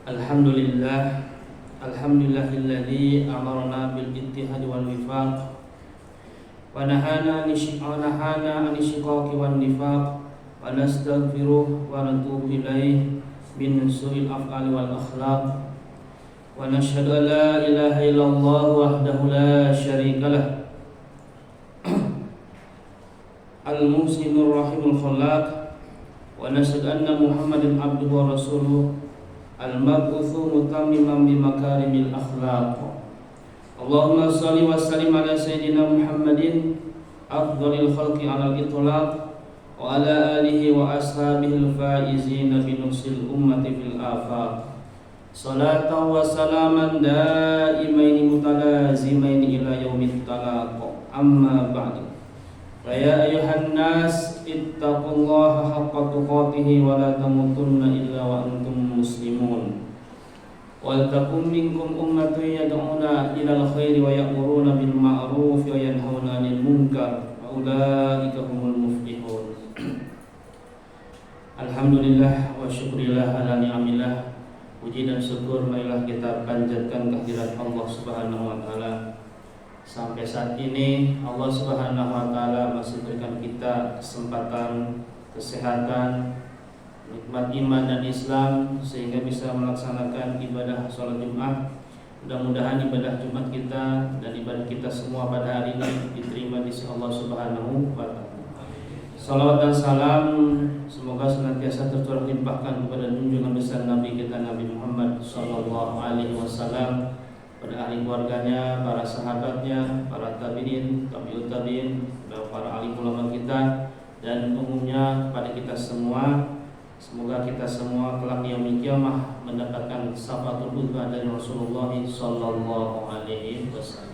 Alhamdulillah, alhamdulillahilladzi amarna bil ittihad wal wifaq wa nahana an shiqaqi wan nifaq wa nastaghfiruh wa natubu ilaih min su'il af'ali wal akhlaq wa nashhadu an la ilaha illallah wahdahu la syarikalah al-muhsinur rahimul khallaq wa nashhadu anna Muhammadan abduhu wa rasuluh al-mab'utsu mutammiman bi makarimil akhlaq. Allahumma shalli wa sallim ala sayyidina Muhammadin afdhalil khalqi 'alal itlaq wa ala alihi wa ashabihil faizin bi nusil ummati fil afaq. Salatan wa salaman daimaini mutalazimaini ila yaumit talaq. Amma ba'du. Ya ayuhan nas ittaqullaha haqqa tuqatih wa la tamutunna illa wa antum muslimun. Wal takum minkum ummatun yad'una ilal khairi wa ya'muruna bil ma'ruf wa yanhauna 'anil munkar wa ulaika humul muflihun. Alhamdulillah wa syukrillah ala ni'amillah. Puji dan syukur marilah kita panjatkan kehadirat Allah Subhanahu wa taala. Sampai saat ini Allah Subhanahu wa taala masih berikan kita kesempatan, kesehatan, nikmat iman dan Islam sehingga bisa melaksanakan ibadah sholat Jumat. Mudah-mudahan ibadah Jumat kita dan ibadah kita semua pada hari ini diterima di sisi Allah Subhanahu wa taala. Salawat dan salam semoga senantiasa tercurah limpahkan kepada junjungan besar Nabi kita Nabi Muhammad sallallahu alaihi wasallam, pada ahli keluarganya, para sahabatnya, para tabi'in, tabi'ut tabi'in, para alim ulama kita, dan umumnya pada kita semua. Semoga kita semua kelak yaumil qiyamah mendapatkan syafaat uzma dari Rasulullah sallallahu alaihi wasallam.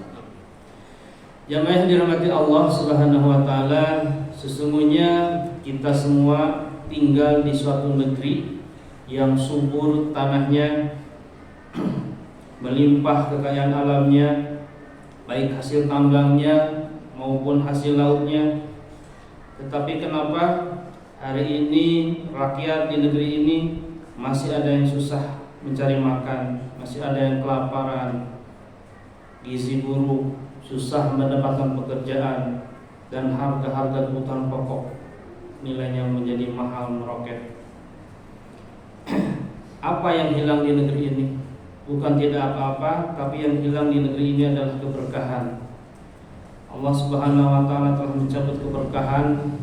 Jamaah yang dirahmati Allah Subhanahu wa taala, sesungguhnya kita semua tinggal di suatu negeri yang subur tanahnya, melimpah kekayaan alamnya, baik hasil tambangnya maupun hasil lautnya. Tetapi kenapa hari ini rakyat di negeri ini masih ada yang susah mencari makan, masih ada yang kelaparan, gizi buruk, susah mendapatkan pekerjaan, dan harga-harga kebutuhan pokok nilainya menjadi mahal meroket. Apa yang hilang di negeri ini? Bukan tidak apa-apa, tapi yang hilang di negeri ini adalah keberkahan. Allah Subhanahu wa taala telah mencabut keberkahan,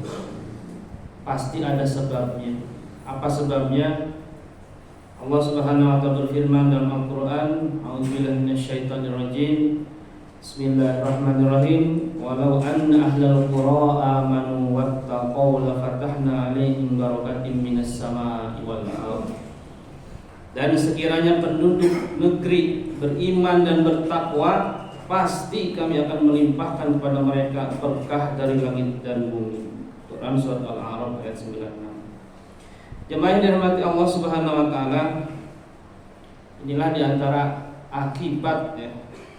pasti ada sebabnya. Apa sebabnya? Allah Subhanahu wa taala berfirman dalam Al-Qur'an, A'udzubillahi minasyaitonir rajim. Bismillahirrahmanirrahim. Walau anna ahlal qura amanu wattaqaw la fatahna 'alaihim barakatim minas samaa'i wal ardh. Dan sekiranya penduduk negeri beriman dan bertakwa, pasti kami akan melimpahkan kepada mereka berkah dari langit dan bumi. Quran surat Al-A'raf ayat 96. Jemaah yang dirahmati Allah Subhanahu wa taala, inilah diantara akibat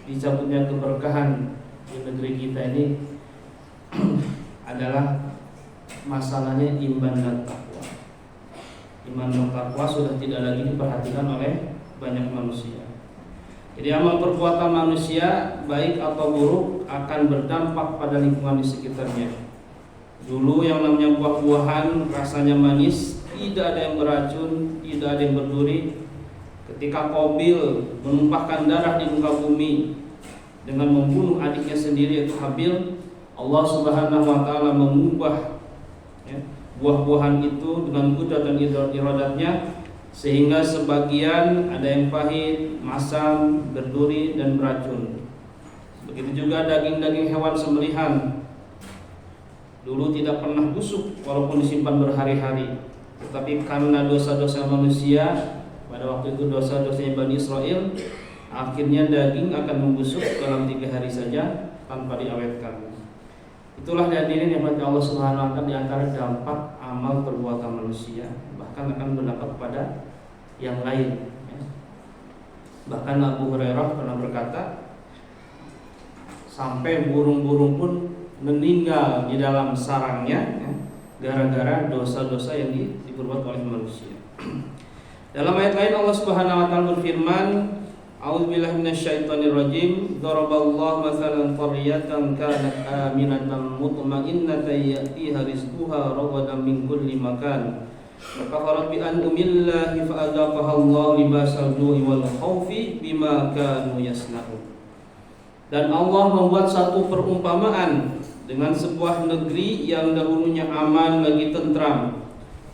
dicabutnya keberkahan di negeri kita ini adalah masalahnya iman dan takwa. Iman dan takwa sudah tidak lagi diperhatikan oleh banyak manusia. Jadi amal perbuatan manusia baik atau buruk akan berdampak pada lingkungan di sekitarnya. Dulu yang namanya buah-buahan rasanya manis, tidak ada yang beracun, tidak ada yang berduri. Ketika Qabil menumpahkan darah di muka bumi dengan membunuh adiknya sendiri yaitu Habil, Allah Subhanahu wa taala mengubah buah-buahan itu dengan kudrat dan iradatnya, sehingga sebagian ada yang pahit, masam, berduri dan beracun. Begitu juga daging-daging hewan sembelihan, dulu tidak pernah busuk walaupun disimpan berhari-hari, tetapi karena dosa-dosa manusia, pada waktu itu dosa-dosanya Bani Israel, akhirnya daging akan membusuk dalam 3 hari saja tanpa diawetkan. Itulah hadirin yang mati Allah Subhanahu wa taala di antara dampak amal perbuatan manusia, bahkan akan berdampak pada yang lain. Bahkan Abu Hurairah pernah berkata, sampai burung-burung pun meninggal di dalam sarangnya gara-gara dosa-dosa yang diperbuat oleh manusia. Dalam ayat lain Allah Subhanahu wa taala berfirman, A'udzubillahi minasyaitonirrajim. Daraballahu mathalan qaryatan kanat aminatan mutma'innatan ya'tiha rizquha ragadan min kulli makan. Fakafarat bi an'amillahi fa'adzaqaha Allahu libasal ju'i wal khaufi bima kanu yasna'un. Dan Allah membuat satu perumpamaan dengan sebuah negeri yang dahulunya aman lagi tentram.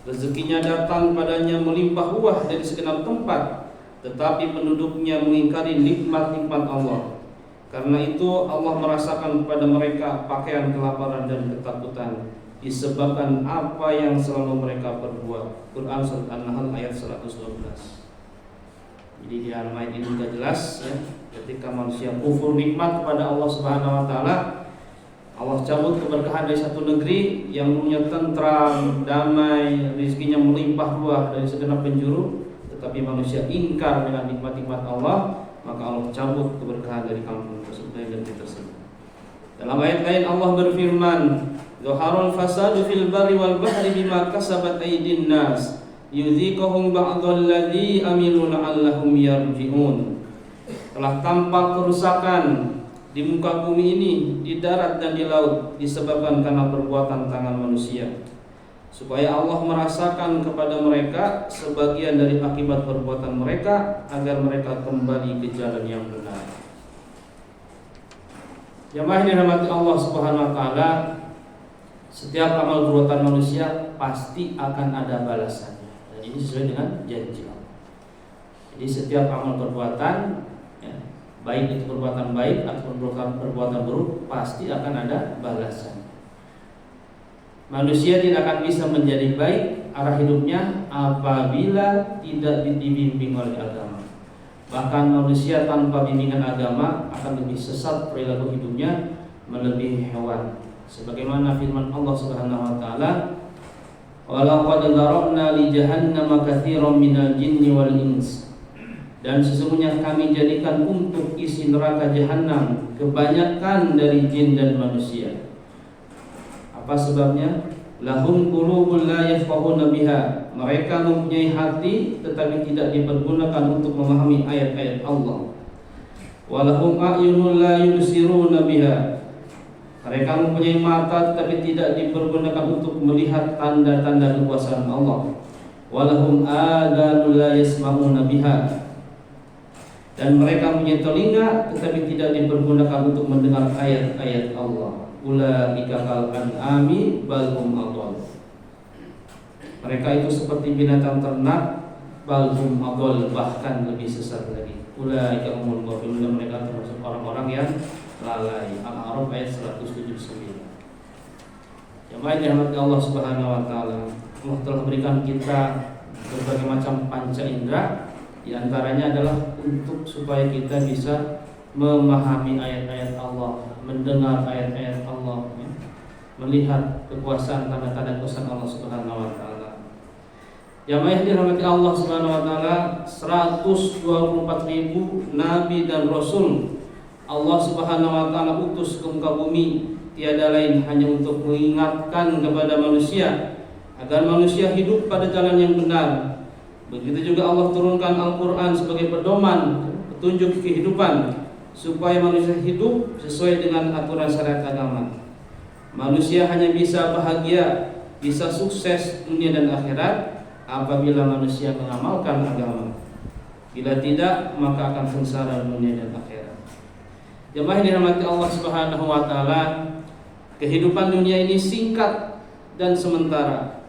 Rezekinya datang padanya melimpah ruah dari segenap tempat, tetapi penduduknya mengingkari nikmat-nikmat Allah. Karena itu Allah merasakan kepada mereka pakaian kelaparan dan ketakutan disebabkan apa yang selalu mereka perbuat. Quran surat An-Nahl ayat 112. Jadi di ayat ini sudah jelas ya, ketika manusia kufur nikmat kepada Allah Subhanahu wa taala, Allah cabut keberkahan dari satu negeri yang punya tentram, damai, rezekinya melimpah ruah dari segenap penjuru, tetapi manusia ingkar dengan nikmat-nikmat Allah, maka Allah cabut keberkahan dari kampung tersebut, dari negeri tersebut. Dalam ayat lain Allah berfirman, "Zaharul fasadu fil barri wal bahri bima kasabat aydin nas, yudhiquhum ba'dal ladzi amilu la'allahum yarji'un." Telah tampak kerusakan di muka bumi ini, di darat dan di laut, disebabkan karena perbuatan tangan manusia, supaya Allah merasakan kepada mereka sebagian dari akibat perbuatan mereka, agar mereka kembali ke jalan yang benar. Jamaah yang dirahmati Allah Subhanahu wa taala, setiap amal perbuatan manusia pasti akan ada balasannya. Dan ini sesuai dengan janji Allah. Jadi setiap amal perbuatan, baik itu perbuatan baik atau perbuatan buruk, pasti akan ada balasan. Manusia tidak akan bisa menjadi baik arah hidupnya apabila tidak dibimbing oleh agama. Bahkan manusia tanpa bimbingan agama akan lebih sesat perilaku hidupnya, melebihi hewan. Sebagaimana firman Allah Subhanahu wa taala, "Wa laqad dzarabna li jahannama katsiran minal jinni wal ins." Dan sesungguhnya kami jadikan untuk isi neraka jahanam kebanyakan dari jin dan manusia. Apa sebabnya? Lahum qulubun la yafqahuna biha. Mereka mempunyai hati tetapi tidak dipergunakan untuk memahami ayat-ayat Allah. Walahum a'yunun la yubsiruna biha. Mereka mempunyai mata tetapi tidak dipergunakan untuk melihat tanda-tanda kekuasaan Allah. Walahum adhanun la yasma'una biha. Dan mereka punya telinga tetapi tidak dipergunakan untuk mendengar ayat-ayat Allah. Ulaika kal an'ami bal hum adall. Mereka itu seperti binatang ternak, bal hum adall, bahkan lebih sesat lagi. Ulaika humul ghafilun, mereka termasuk orang-orang yang lalai. Al-A'raf ayat 179. Jemaah yang dirahmati Allah Subhanahu wa taala, Allah telah berikan kita berbagai macam panca indera. Di antaranya adalah untuk supaya kita bisa memahami ayat-ayat Allah, mendengar ayat-ayat Allah, melihat kekuasaan, tanda-tanda kekuasaan Allah Subhanahu wa taala. Jamaah yang dirahmati Allah Subhanahu wa taala, 124.000 nabi dan rasul Allah Subhanahu wa taala utus ke muka bumi, tiada lain hanya untuk mengingatkan kepada manusia agar manusia hidup pada jalan yang benar. Begitu juga Allah turunkan Al-Quran sebagai pedoman, petunjuk kehidupan, supaya manusia hidup sesuai dengan aturan syariat agama. Manusia hanya bisa bahagia, bisa sukses dunia dan akhirat apabila manusia mengamalkan agama. Bila tidak, maka akan sengsara dunia dan akhirat. Jemaah yang dirahmati Allah Subhanahu wa taala, kehidupan dunia ini singkat dan sementara.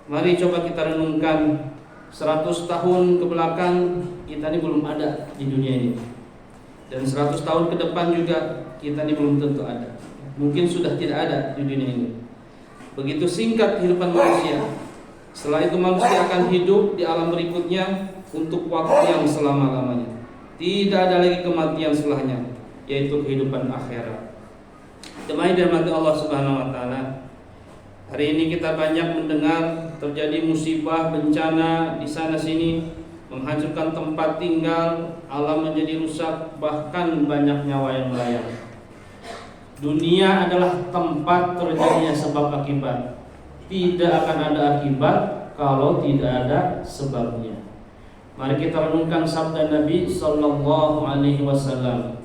Mari coba kita renungkan 100 tahun ke belakang, kita ini belum ada di dunia ini. Dan 100 tahun ke depan juga kita ini belum tentu ada. Mungkin sudah tidak ada di dunia ini. Begitu singkat kehidupan manusia. Setelah itu manusia akan hidup di alam berikutnya untuk waktu yang selama-lamanya. Tidak ada lagi kematian setelahnya, yaitu kehidupan akhirat. Jemaah yang dirahmati Allah Subhanahu wa taala, hari ini kita banyak mendengar terjadi musibah, bencana di sana sini, menghancurkan tempat tinggal, alam menjadi rusak, bahkan banyak nyawa yang melayang. Dunia adalah tempat terjadinya sebab akibat. Tidak akan ada akibat kalau tidak ada sebabnya. Mari kita renungkan sabda Nabi sallallahu alaihi wasallam.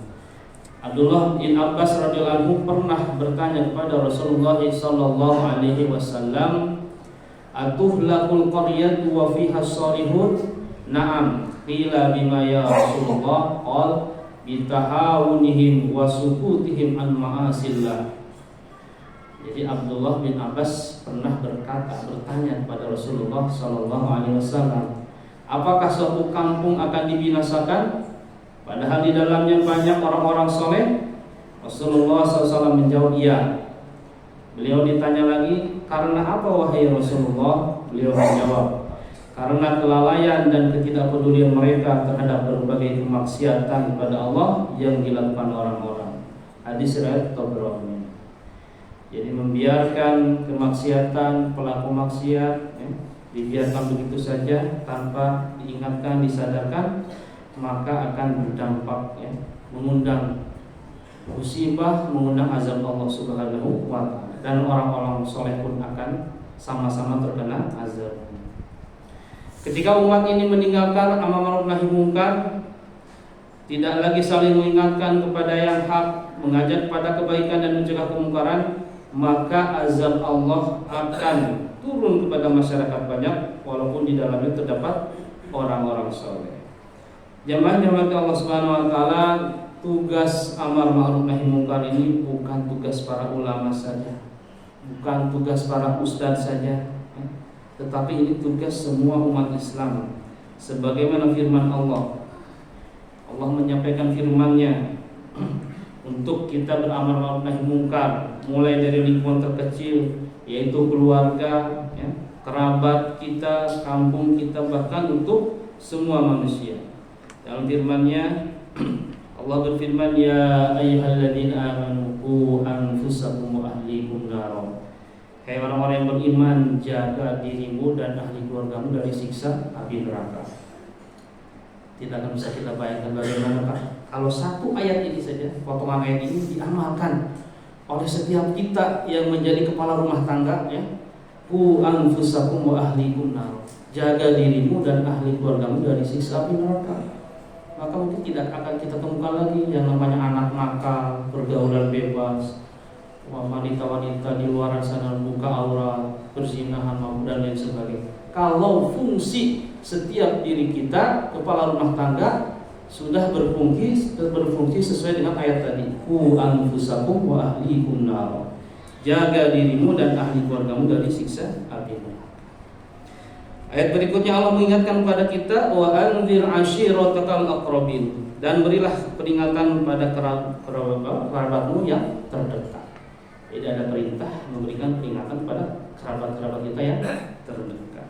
Abdullah bin Abbas radhiyallahu anhu pernah bertanya kepada Rasulullah sallallahu alaihi wasallam, "Atuhlaqul qaryatu wa fiha shalihun?" "Na'am." "Qila bima ya Rasulullah?" "Qal bitahawunihim wa sukutihim an ma'asillah." Jadi Abdullah bin Abbas pernah bertanya kepada Rasulullah sallallahu alaihi wasallam, apakah suatu kampung akan dibinasakan padahal di dalamnya banyak orang-orang soleh? Rasulullah SAW menjawab, iya. Beliau ditanya lagi, karena apa wahai Rasulullah? Beliau menjawab, karena kelalaian dan ketidakpedulian mereka terhadap berbagai kemaksiatan kepada Allah yang dilakukan orang-orang. Hadis riwayat Tabrani. Jadi membiarkan kemaksiatan, pelaku maksiat dibiarkan begitu saja tanpa diingatkan, disadarkan, maka akan berdampak mengundang musibah, mengundang azab Allah Subhanahu wa ta'ala, dan orang-orang soleh pun akan sama-sama terkena azab. Ketika umat ini meninggalkan amar ma'ruf nahi munkar, tidak lagi saling mengingatkan kepada yang hak, mengajak pada kebaikan dan mencegah kemungkaran, maka azab Allah akan turun kepada masyarakat banyak, walaupun di dalamnya terdapat orang-orang soleh. Jamaah-jamaah Allah Subhanahu wa ta'ala, tugas amar ma'ruf nahi munkar ini bukan tugas para ulama saja, bukan tugas para ustadz saja, tetapi ini tugas semua umat Islam. Sebagaimana firman Allah menyampaikan firman-Nya untuk kita beramar ma'ruf nahi munkar, mulai dari lingkungan terkecil, yaitu keluarga, kerabat kita, kampung kita, bahkan untuk semua manusia. Dalam firman-Nya Allah berfirman, ya ayyuhalladzina amanu qu anfusakum wa ahlikum nar. Hai orang-orang yang beriman, jaga dirimu dan ahli keluargamu dari siksa api neraka. Tidak akan bisa kita bayangkan bagaimana Pak kalau satu ayat ini saja, potongan ayat ini diamalkan oleh setiap kita yang menjadi kepala rumah tangga, qu anfusakum wa ahlikum nar. Jaga dirimu dan ahli keluargamu dari siksa api neraka. Maka mungkin tidak akan kita temukan lagi yang namanya anak nakal, pergaulan bebas, wanita-wanita di luar sana buka aurat, perzinahan dan lain sebagainya. Kalau fungsi setiap diri kita, kepala rumah tangga, sudah berfungsi sesuai dengan ayat tadi, qu anfusakum wa ahlikum nar. Jaga dirimu dan ahli keluargamu dari siksa api neraka. Ayat berikutnya Allah mengingatkan kepada kita, wa anzir ashiratakal aqrabin, dan berilah peringatan pada kerabatmu yang terdekat. Jadi ada perintah memberikan peringatan pada kerabat-kerabat kita yang terdekat.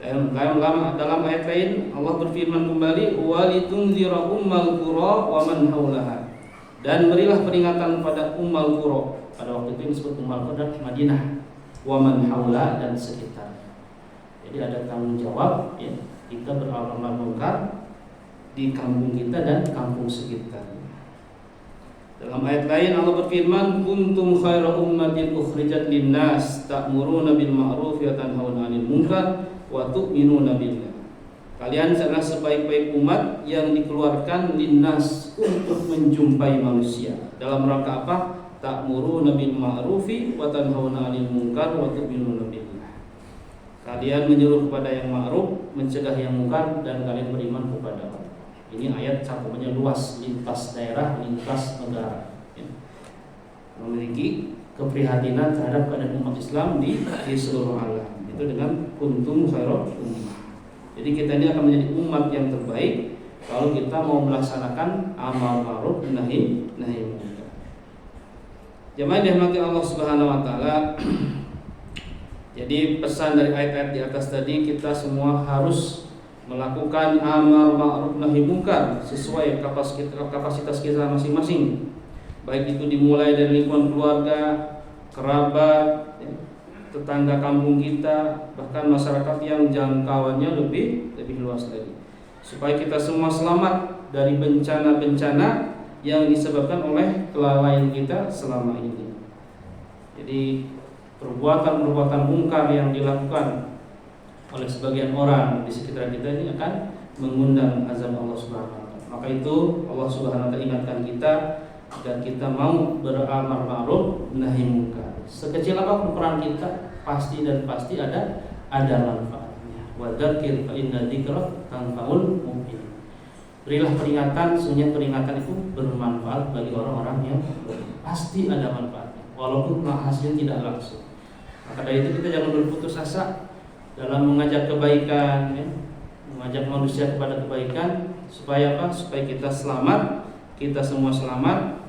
Dalam ayat lain Allah berfirman kembali, walitunzira ummal qura wa man haulaha, dan berilah peringatan pada ummal qura. Pada waktu itu disebut ummal qura Madinah, wa man haula, dan sekitar. Jadi ada tanggung jawab kita beramar ma'ruf munkar di kampung kita dan kampung sekitar. Dalam ayat lain Allah berfirman, kuntum khaira ummatin ukhrijat linnas ta'muruna bil ma'ruf wa tanhauna 'anil munkar wa tu'minuna billah. Kalian adalah sebaik-baik umat yang dikeluarkan linnas untuk menjumpai manusia. Dalam rangka apa? Ta'muruna bil ma'rufi wa tanhauna 'anil munkar wa tu'minuna billah. Kalian menyuruh kepada yang ma'ruf, mencegah yang mungkar, dan kalian beriman kepada Allah. Ini ayat cakupannya luas, lintas daerah, lintas negara, memiliki keprihatinan terhadap keadaan umat Islam di seluruh alam. Itu dengan kuntum khairat ummah. Jadi kita ini akan menjadi umat yang terbaik kalau kita mau melaksanakan amar ma'ruf nahi munkar. Jemaah dirahmati Allah Subhanahu wa taala. Jadi pesan dari ayat-ayat di atas tadi, kita semua harus melakukan amar ma'ruf nahi munkar sesuai kapasitas kita masing-masing. Baik itu dimulai dari lingkungan keluarga, kerabat, tetangga kampung kita, bahkan masyarakat yang jangkauannya lebih luas lagi. Supaya kita semua selamat dari bencana-bencana yang disebabkan oleh kelalaian kita selama ini. Jadi perbuatan-perbuatan mungkar yang dilakukan oleh sebagian orang di sekitar kita ini akan mengundang azab Allah Subhanahu wa taala. Maka itu Allah Subhanahu wa taala ingatkan kita agar kita mau beramar ma'ruf nahi munkar. Sekecil apapun peran kita pasti ada manfaatnya. Wa dzakir fa inna dzikra tanfa'ul mu'min. Berilah peringatan, sesungguhnya peringatan itu bermanfaat bagi orang-orang yang pasti ada manfaatnya, walaupun hasilnya tidak langsung. Maka dari itu kita jangan berputus asa dalam mengajak kebaikan, ya, mengajak manusia kepada kebaikan, supaya apa? Supaya kita selamat, kita semua selamat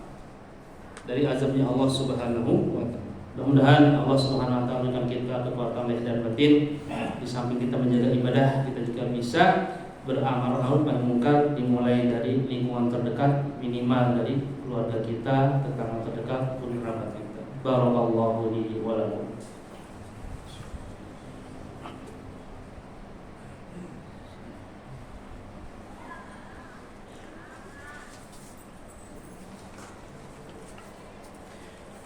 dari azabnya Allah Subhanahu wa taala. Mudah-mudahan Allah Subhanahu wa taala memberikan kita kekuatan lahir dan batin. Di samping kita menjaga ibadah, kita juga bisa beramar ma'ruf nahi munkar, dimulai dari lingkungan terdekat, minimal dari keluarga kita, tetangga terdekat, pun kerabat kita. Barakallahu li wa lakum.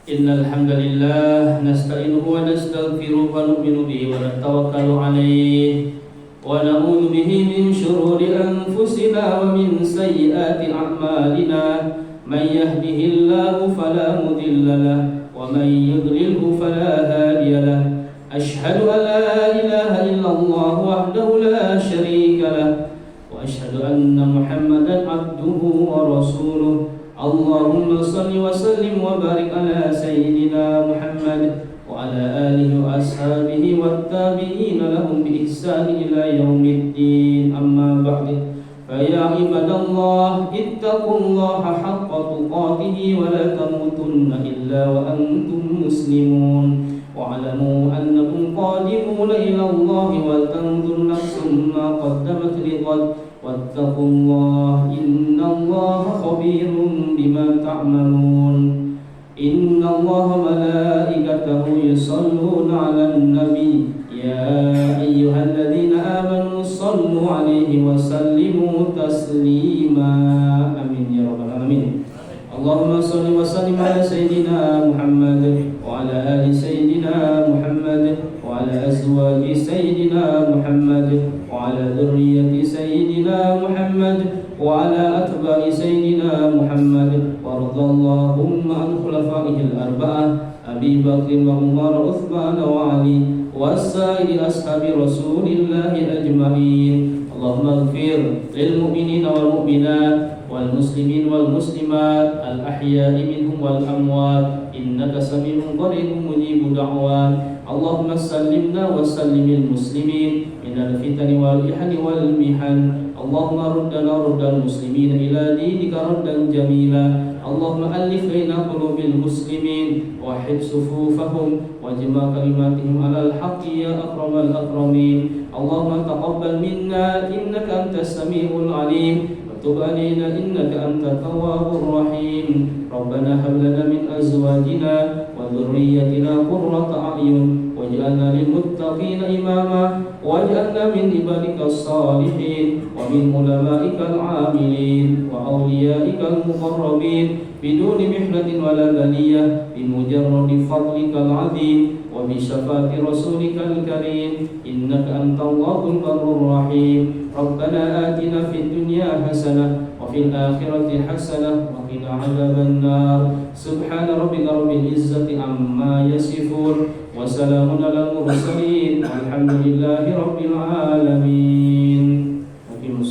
Innal hamdalillah nasta'inuhu wa nastaghfiruhu wa nu'minu bihi wa natawakkalu 'alaihi wa na'udzu bihi min shururi anfusina wa min sayyiati a'malina may yahdihillahu fala mudilla lahu wa may yudlilhu fala hadiya lahu asyhadu an la ilaha illallah wahdahu la syarika lahu wa asyhadu anna Muhammadan 'abduhu wa rasuluhu. Allahumma salli wa sallim wa barik ala sayyidina Muhammad wa ala alihi wa ashabihi wa tabi'ina lahum bi ihsani ila yaumiddin. Amma ba'du. Fa ya ibadallah ittaqullaha haqqa tuqatih wa la tamutunna illa wa antum muslimun. Wa'lamu annakum qadimuna ila Allah wa tanzur nafsum ma qaddamat lighad. Wattaqullah innallaha khabirun bima ta'malun. Innallaha malaikatahu yusalluna 'alan nabi ya ayyuhalladzina amanu sallu 'alaihi wa sallimu taslima. Amin ya rabbal alamin. Allahumma salli wa sallim ala sayyidina Muhammad wa ala ali sayyidina Muhammad wa ala azwaji sayyidina Muhammad wa ala dhurriyyati sayyidina Muhammad wa ala atba'i sayyidina Muhammad wa radhallahumma an khulafa'ihil arba'ah Abi Bakr wa Umar wa Uthman wa Ali wa sa'iri ashabi Rasulillahi ajma'in. Allahumma ighfir lil mu'minina wal mu'minat wal muslimin wal muslimat al ahya'i minhum wal amwat innaka sami'un qaribun mujibud da'wat. Allahumma sallimna wa sallimil muslimin minal fitani wal ihani wal mihan. Allahumma ruddana ruddal muslimin ila dinika raddan jamila. Allahumma alif baina qulubil muslimin wahid sufufahum wajma kalimatihim alal haqqi ya akramal akramin. Allahumma taqabbal minna innaka antas samiul alim. Tub alaina innaka antat tawwabur rahim. Rabbana hab lana min azwajina wa dhurriyyatina qurrata a'yun waj'alna lil muttaqina imama waj'alna min ibadikas salihin wa min ulama'ikal 'amilin wa awliyaikal muqarrabin biduni mihnatin wala baliyah bimujarradi fadlikal 'azim wa bi syafaati rasulikal karim innaka antallahul barrur rahim. Rabbana atina fid dunya hasanah wa fil akhirati hasanah wa qina adzaban nar. Subhana rabbika rabbil izzati amma yasifun wa salamun alal mursalin walhamdulillahi rabbil alamin. Wabillahi